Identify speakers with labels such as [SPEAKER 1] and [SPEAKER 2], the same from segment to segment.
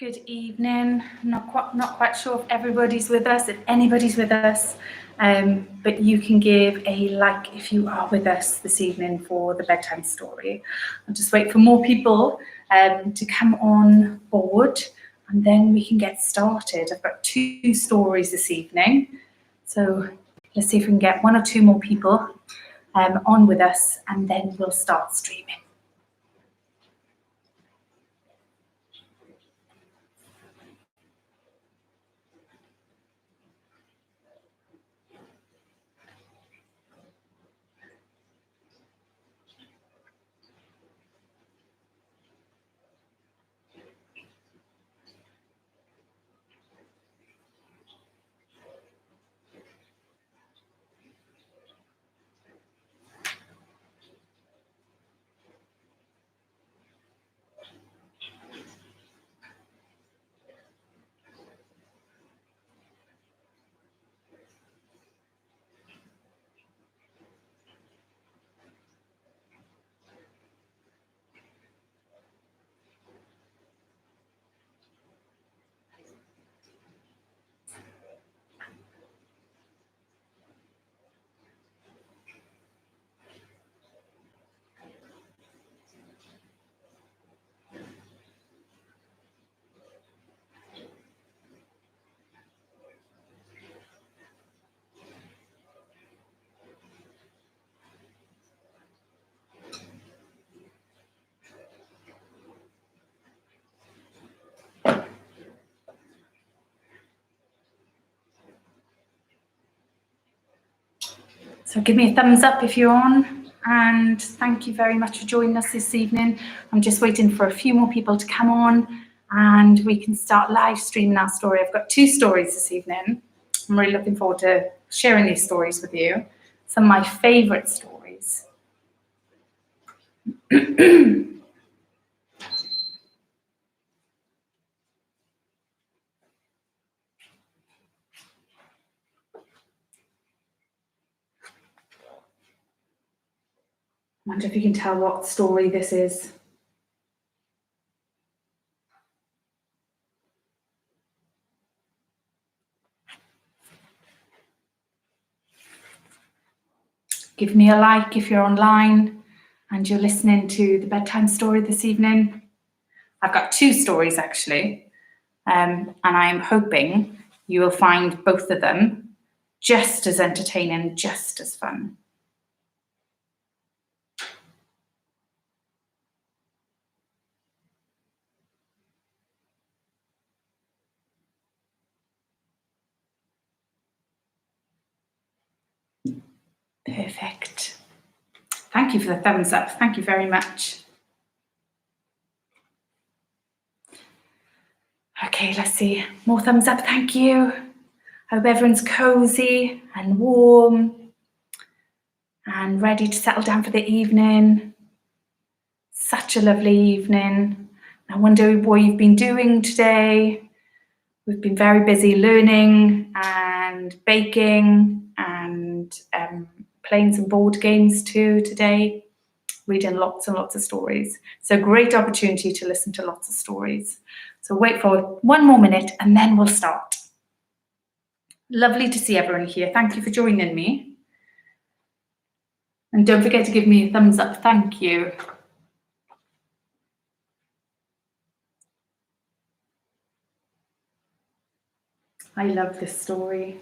[SPEAKER 1] Good evening. Not quite sure if everybody's with us, if anybody's with us, but you can give a like if you are with us this evening for the bedtime story. I'll just wait for more people to come on board, and then we can get started. I've got 2 stories this evening, so let's see if we can get 1 or 2 more people on with us, and then we'll start streaming. So give me a thumbs up if you're on, and thank you very much for joining us this evening. I'm just waiting for a few more people to come on and we can start live streaming our story. I've got 2 stories this evening. I'm really looking forward to sharing these stories with you. Some of my favourite stories. I wonder if you can tell what story this is. Give me a like if you're online and you're listening to the bedtime story this evening. I've got 2 stories actually, and I'm hoping you will find both of them just as entertaining, just as fun. Perfect. Thank you for the thumbs up. Thank you very much. Okay, let's see. More thumbs up. Thank you. Hope everyone's cozy and warm and ready to settle down for the evening. Such a lovely evening. I wonder what you've been doing today. We've been very busy learning and baking and playing some board games too today, reading lots and lots of stories. So great opportunity to listen to lots of stories. So wait for 1 more minute and then we'll start. Lovely to see everyone here. Thank you for joining me. And don't forget to give me a thumbs up. Thank you. I love this story.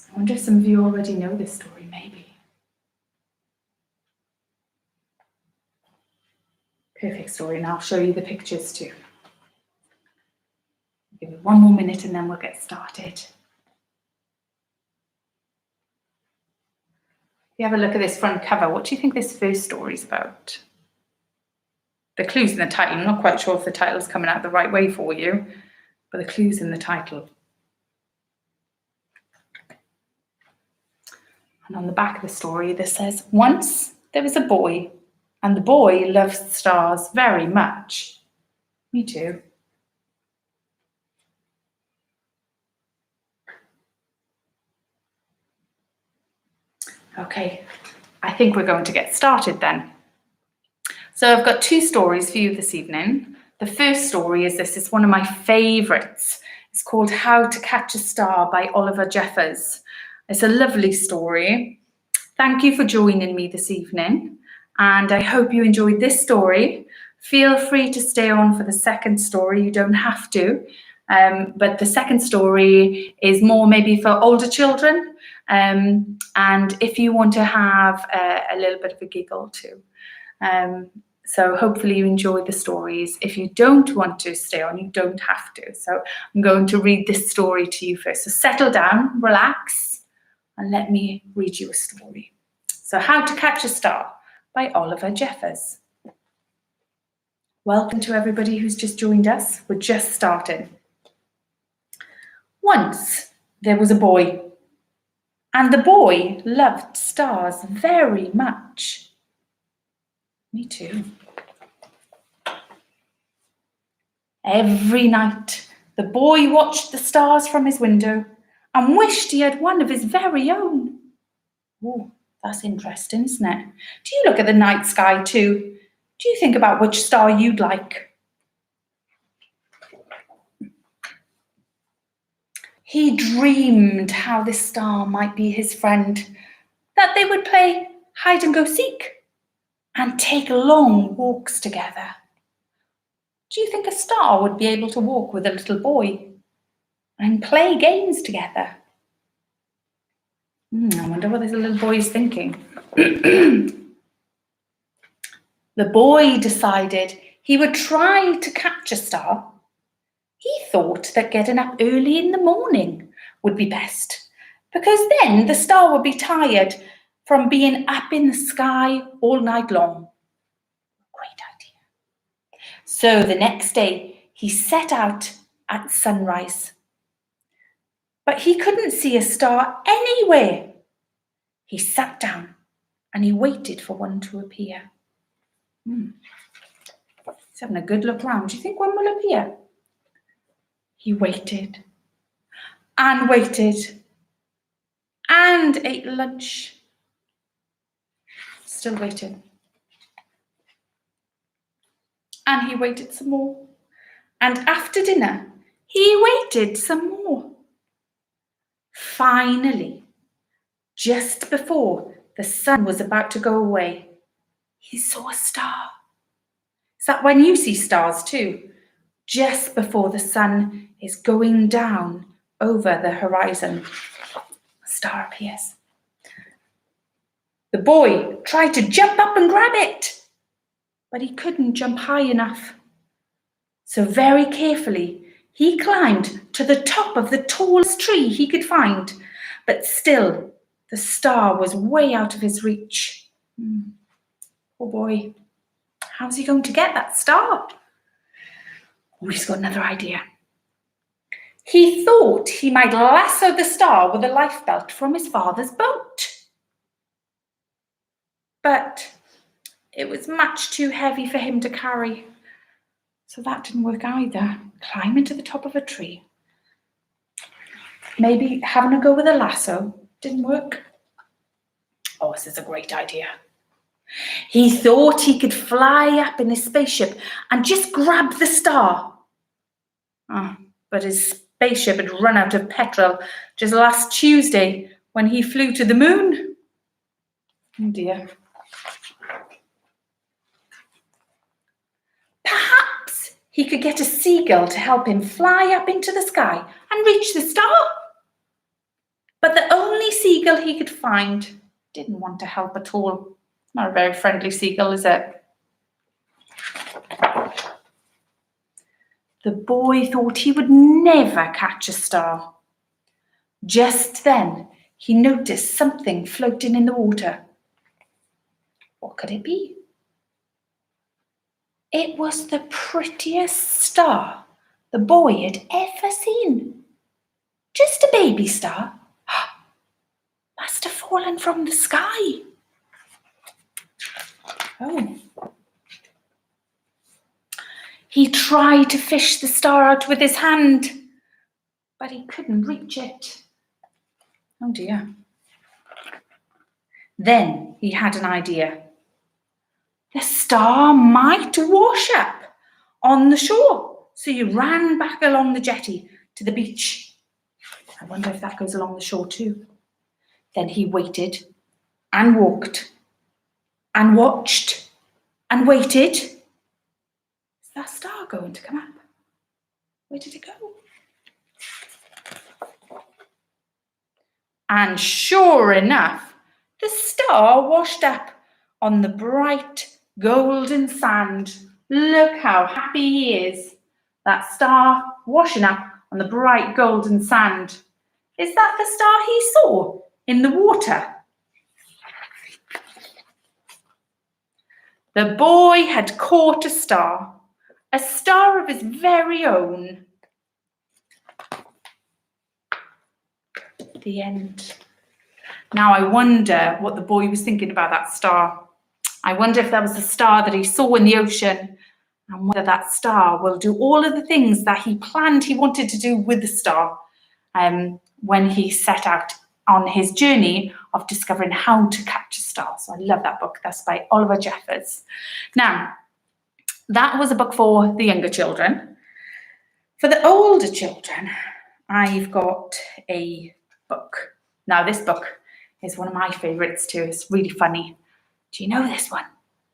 [SPEAKER 1] I wonder if some of you already know this story, maybe. Perfect story, and I'll show you the pictures too. Give me 1 more minute and then we'll get started. If you have a look at this front cover, what do you think this first story is about? The clues in the title. I'm not quite sure if the title's coming out the right way for you, but the clues in the title. And on the back of the story, this says, once there was a boy, and the boy loved stars very much. Me too. Okay, I think we're going to get started then. So I've got 2 stories for you this evening. The first story is this. It's one of my favourites. It's called How to Catch a Star by Oliver Jeffers. It's a lovely story. Thank you for joining me this evening, and I hope you enjoyed this story. Feel free to stay on for the second story. You don't have to, but the second story is more maybe for older children, and if you want to have a little bit of a giggle too. So hopefully you enjoy the stories. If you don't want to stay on, you don't have to. So I'm going to read this story to you first. So settle down, relax, and let me read you a story. So How to Catch a Star by Oliver Jeffers. Welcome to everybody who's just joined us. We're just starting. Once there was a boy, and the boy loved stars very much. Me too. Every night, the boy watched the stars from his window and wished he had one of his very own. Oh, that's interesting, isn't it? Do you look at the night sky too? Do you think about which star you'd like? He dreamed how this star might be his friend, that they would play hide and go seek and take long walks together. Do you think a star would be able to walk with a little boy and play games together? I wonder what this little boy is thinking. The boy decided he would try to catch a star. He thought that getting up early in the morning would be best, because then the star would be tired from being up in the sky all night long. Great idea. So the next day he set out at sunrise. But he couldn't see a star anywhere. He sat down and he waited for one to appear. He's having a good look round. Do you think one will appear? He waited and waited and ate lunch. Still waited. And he waited some more. And after dinner, he waited some more. Finally, just before the sun was about to go away, he saw a star. Is that when you see stars too? Just before the sun is going down over the horizon, a star appears. The boy tried to jump up and grab it, but he couldn't jump high enough. So very carefully, he climbed to the top of the tallest tree he could find, but still the star was way out of his reach. Poor boy. How's he going to get that star? Oh, he's got another idea. He thought he might lasso the star with a lifebelt from his father's boat. But it was much too heavy for him to carry. So that didn't work either. Climbing to the top of a tree. Maybe having a go with a lasso didn't work. Oh, this is a great idea. He thought he could fly up in his spaceship and just grab the star. But his spaceship had run out of petrol just last Tuesday when he flew to the moon. Oh dear. Perhaps he could get a seagull to help him fly up into the sky and reach the star. But the only seagull he could find didn't want to help at all. Not a very friendly seagull, is it? The boy thought he would never catch a star. Just then, he noticed something floating in the water. What could it be? It was the prettiest star the boy had ever seen. Just a baby star. Must have fallen from the sky. Oh. He tried to fish the star out with his hand, but he couldn't reach it. Oh dear. Then he had an idea. The star might wash up on the shore. So he ran back along the jetty to the beach. I wonder if that goes along the shore too. Then he waited and walked and watched and waited. Is that star going to come up? Where did it go? And sure enough, the star washed up on the bright golden sand. Look how happy he is. That star washing up on the bright golden sand. Is that the star he saw in the water? The boy had caught a star of his very own. The end. Now I wonder what the boy was thinking about that star. I wonder if that was the star that he saw in the ocean, and whether that star will do all of the things that he planned he wanted to do with the star when he set out on his journey of discovering how to catch a star. So I love that book. That's by Oliver Jeffers. Now, that was a book for the younger children. For the older children, I've got a book. Now, this book is one of my favourites too. It's really funny. Do you know this one?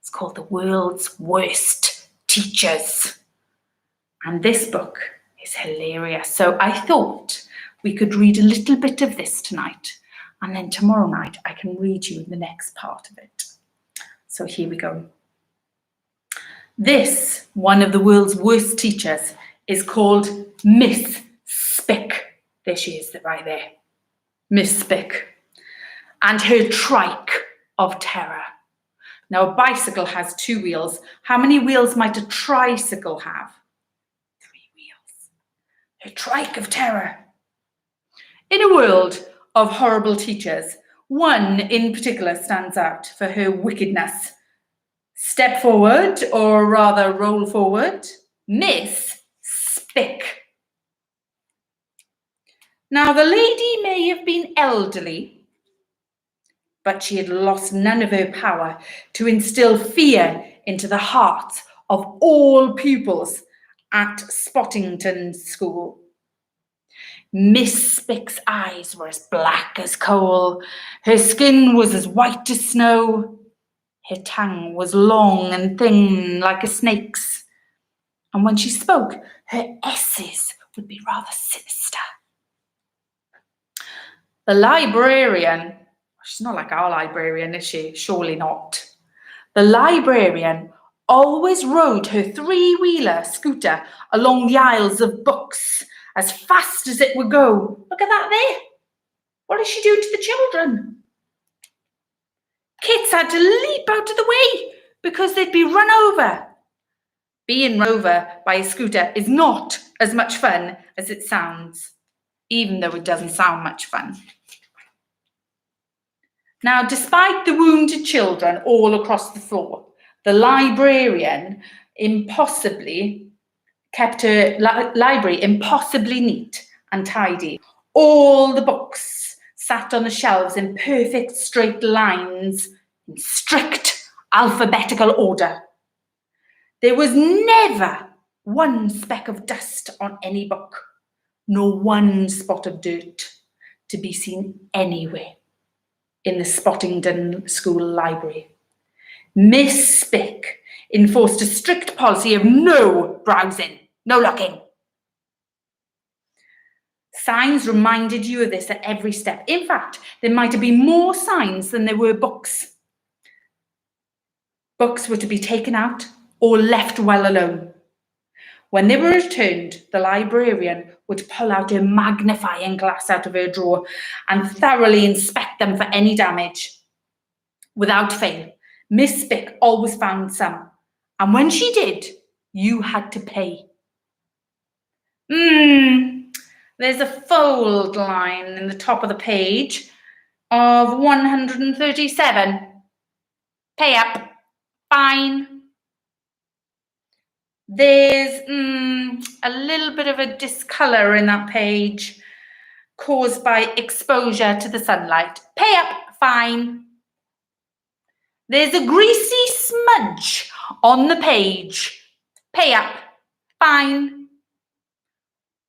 [SPEAKER 1] It's called The World's Worst Teachers. And this book is hilarious. So I thought we could read a little bit of this tonight, and then tomorrow night I can read you the next part of it. So here we go. This, one of the world's worst teachers, is called Miss Spick. There she is, right there. Miss Spick. And her trike of terror. Now, a bicycle has 2 wheels. How many wheels might a tricycle have? 3 wheels. Her trike of terror. In a world of horrible teachers, one in particular stands out for her wickedness. Step forward, or rather roll forward. Miss Spick. Now, the lady may have been elderly, but she had lost none of her power to instill fear into the hearts of all pupils at Spottington School. Miss Spick's eyes were as black as coal. Her skin was as white as snow. Her tongue was long and thin like a snake's. And when she spoke, her S's would be rather sinister. The librarian, she's not like our librarian, is she? Surely not. The librarian always rode her 3-wheeler scooter along the aisles of books as fast as it would go. Look at that there. What is she doing to the children? Kids had to leap out of the way because they'd be run over. Being run over by a scooter is not as much fun as it sounds, even though it doesn't sound much fun. Now, despite the wounded children all across the floor, the librarian impossibly kept her library impossibly neat and tidy. All the books sat on the shelves in perfect straight lines, in strict alphabetical order. There was never one speck of dust on any book, nor one spot of dirt to be seen anywhere in the Spottington School library. Miss Spick enforced a strict policy of no browsing, no looking. Signs reminded you of this at every step. In fact, there might have been more signs than there were books. Books were to be taken out or left well alone. When they were returned, the librarian would pull out her magnifying glass out of her drawer and thoroughly inspect them for any damage. Without fail, Miss Spick always found some, and when she did, you had to pay. There's a fold line in the top of the page of 137. Pay up. Fine. There's a little bit of a discolour in that page caused by exposure to the sunlight. Pay up. Fine. There's a greasy smudge on the page. Pay up. Fine.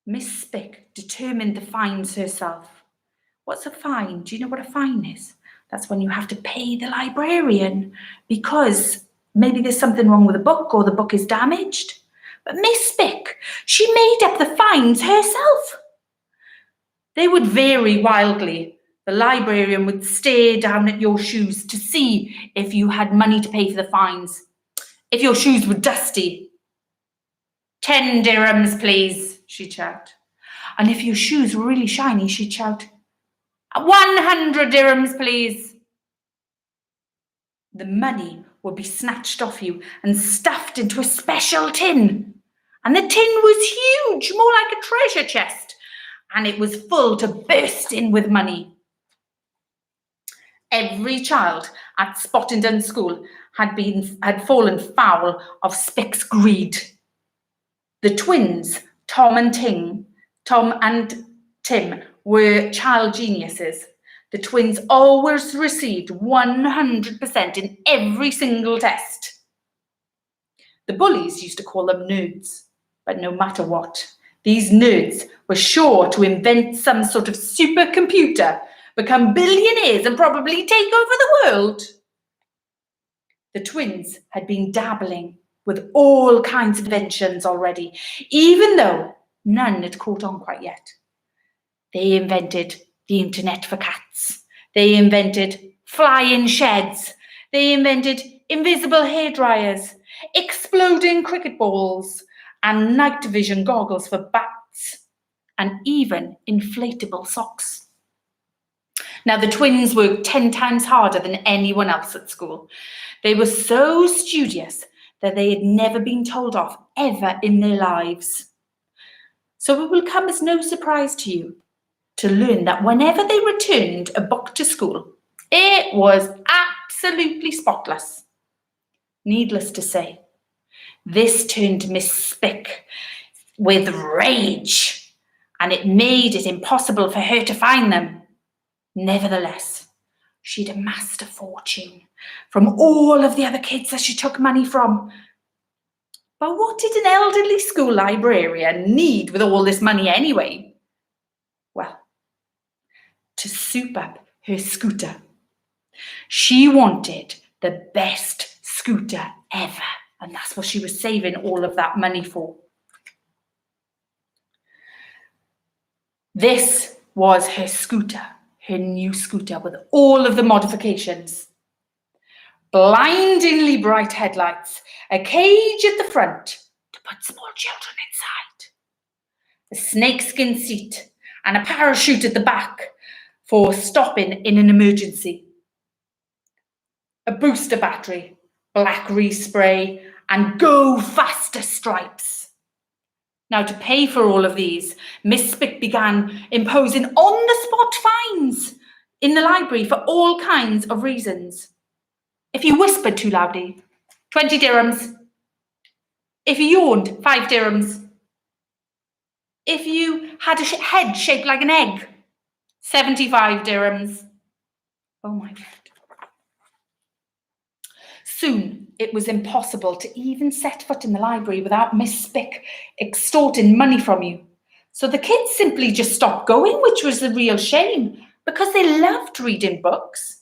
[SPEAKER 1] Miss Spick determined the fines herself. What's a fine? Do you know what a fine is? That's when you have to pay the librarian because maybe there's something wrong with the book or the book is damaged. But Miss Spick, she made up the fines herself. They would vary wildly. The librarian would stare down at your shoes to see if you had money to pay for the fines. If your shoes were dusty, 10 dirhams, please, she'd shout. And if your shoes were really shiny, she'd shout, 100 dirhams, please. The money would be snatched off you and stuffed into a special tin. And the tin was huge, more like a treasure chest. And it was full to bursting with money. Every child at Spottendon School had fallen foul of Spick's greed. The twins, Tom and Tim, were child geniuses. The twins always received 100% in every single test. The bullies used to call them nerds, but no matter what, these nerds were sure to invent some sort of supercomputer, become billionaires and probably take over the world. The twins had been dabbling with all kinds of inventions already, even though none had caught on quite yet. They invented the internet for cats. They invented flying sheds. They invented invisible hairdryers, exploding cricket balls, and night vision goggles for bats, and even inflatable socks. Now, the twins worked 10 times harder than anyone else at school. They were so studious that they had never been told off ever in their lives. So it will come as no surprise to you to learn that whenever they returned a book to school, it was absolutely spotless. Needless to say, this turned Miss Spick with rage, and it made it impossible for her to find them. Nevertheless, she'd amassed a fortune from all of the other kids that she took money from. But what did an elderly school librarian need with all this money anyway? Well, to soup up her scooter. She wanted the best scooter ever, and that's what she was saving all of that money for. This was her scooter, her new scooter with all of the modifications. Blindingly bright headlights, a cage at the front to put small children inside, a snakeskin seat, and a parachute at the back for stopping in an emergency. A booster battery, black respray, and go faster stripes. Now, to pay for all of these, Miss Spick began imposing on-the-spot fines in the library for all kinds of reasons. If you whispered too loudly, 20 dirhams. If you yawned, 5 dirhams. If you had a head shaped like an egg, 75 dirhams. Oh my God. Soon, it was impossible to even set foot in the library without Miss Spick extorting money from you. So the kids simply just stopped going, which was a real shame, because they loved reading books.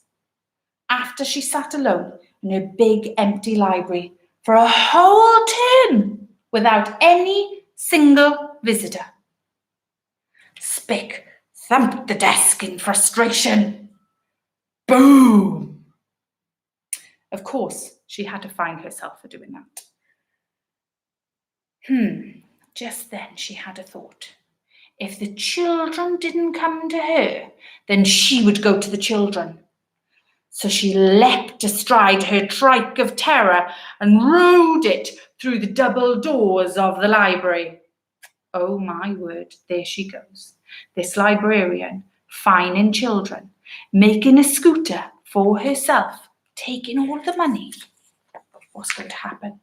[SPEAKER 1] After she sat alone in her big empty library for a whole term without any single visitor. Spick thumped the desk in frustration. Boom! Of course, she had to fine herself for doing that. Just then she had a thought. If the children didn't come to her, then she would go to the children. So she leapt astride her trike of terror and rode it through the double doors of the library. Oh my word, there she goes. This librarian, fining children, making a scooter for herself, taking all the money. What's going to happen?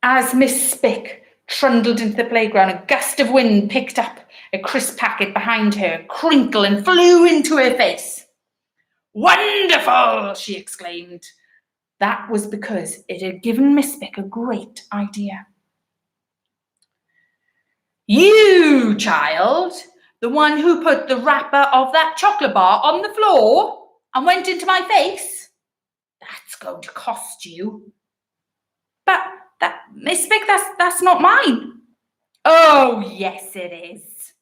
[SPEAKER 1] As Miss Spick trundled into the playground, a gust of wind picked up a crisp packet behind her, crinkled and flew into her face. "Wonderful!" she exclaimed. That was because it had given Miss Spick a great idea. "You, child, the one who put the wrapper of that chocolate bar on the floor and went into my face? That's going to cost you." "But Miss Spick, that's not mine." "Oh, yes, it is."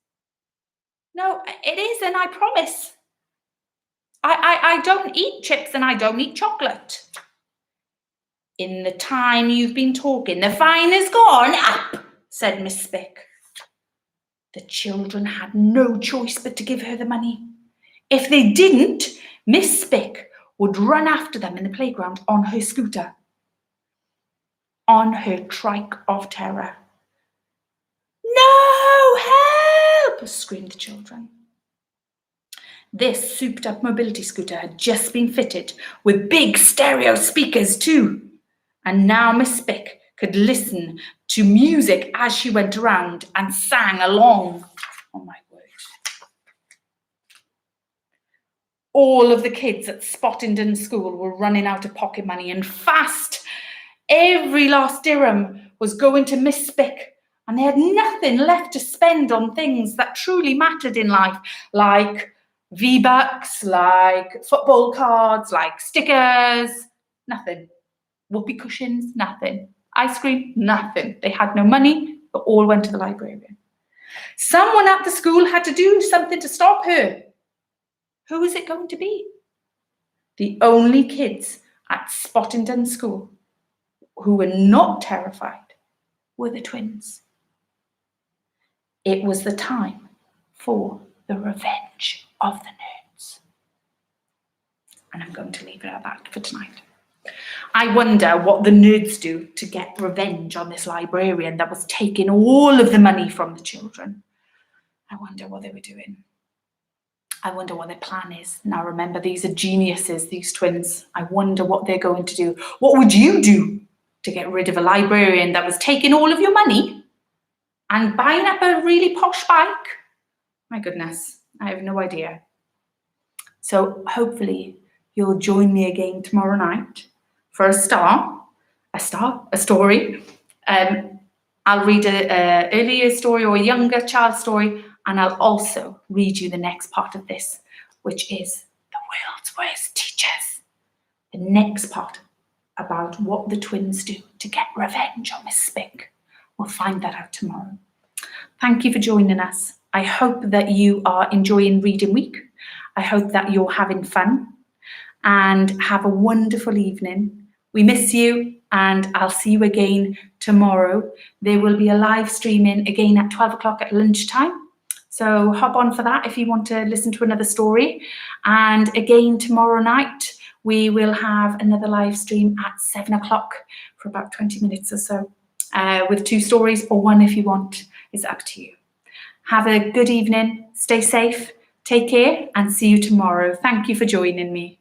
[SPEAKER 1] "No, it isn't, I promise. I don't eat chips and I don't eat chocolate." "In the time you've been talking, the fine has gone up," said Miss Spick. The children had no choice but to give her the money. If they didn't, Miss Spick would run after them in the playground on her scooter, on her trike of terror. "No, help!" screamed the children. This souped-up mobility scooter had just been fitted with big stereo speakers too, and now Miss Spick could listen to music as she went around and sang along. Oh my word. All of the kids at Spottington School were running out of pocket money, and fast. Every last dirham was going to Miss Spick, and they had nothing left to spend on things that truly mattered in life, like V-Bucks, like football cards, like stickers, nothing. Whoopee cushions, nothing. Ice cream, nothing. They had no money, but all went to the librarian. Someone at the school had to do something to stop her. Who was it going to be? The only kids at Spottington School who were not terrified were the twins. It was the time for the revenge of the nerds. And I'm going to leave it at that for tonight. I wonder what the nerds do to get revenge on this librarian that was taking all of the money from the children. I wonder what they were doing. I wonder what their plan is. Now remember, these are geniuses, these twins. I wonder what they're going to do. What would you do to get rid of a librarian that was taking all of your money and buying up a really posh bike? My goodness, I have no idea. So hopefully you'll join me again tomorrow night for a story. I'll read an earlier story or a younger child's story, and I'll also read you the next part of this, which is the world's worst teachers. The next part about what the twins do to get revenge on Miss Spick. We'll find that out tomorrow. Thank you for joining us. I hope that you are enjoying Reading Week. I hope that you're having fun, and have a wonderful evening. We miss you, and I'll see you again tomorrow. There will be a live streaming again at 12 o'clock at lunchtime. So hop on for that if you want to listen to another story. And again tomorrow night, we will have another live stream at 7 o'clock for about 20 minutes or so, with 2 stories, or 1 if you want. It's up to you. Have a good evening. Stay safe. Take care, and see you tomorrow. Thank you for joining me.